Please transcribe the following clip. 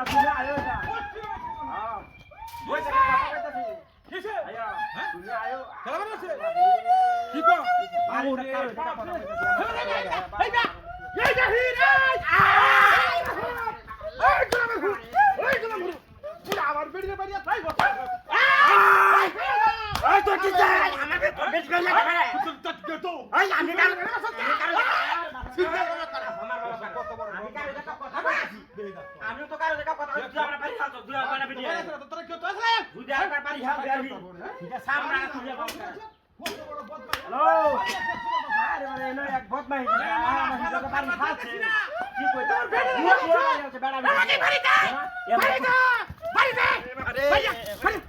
তুমি আয়ো না হ্যাঁ ওই জায়গা কথা কইতাছি কিসে আয়া তুমি আয়ো খেলা বানাচ্ছে কি কো আরে এই যা এই যা হিরে এই গোলাম পুরো আমার বেড়িয়ে বেড়িয়ে তাই বসে এই তো কি চাই আমাকে বেশ করে লাগবে তুই তো তো এই আমি কার আমি তো কারো দেখা কথা বলছি আমরা বাড়ি যাও দুই আমরা ভিডিও তোরা কি তো আসলে দুই আমরা বাড়ি যাও গাড়ি এটা সামনে তুই হ্যালো আরে মানে এলো এক বদমাই আমার হিসাবে বাড়ি খাচ্ছে কি কই তোর বেড়া বেড়া বাড়ি যা বাড়ি যা বাড়ি যা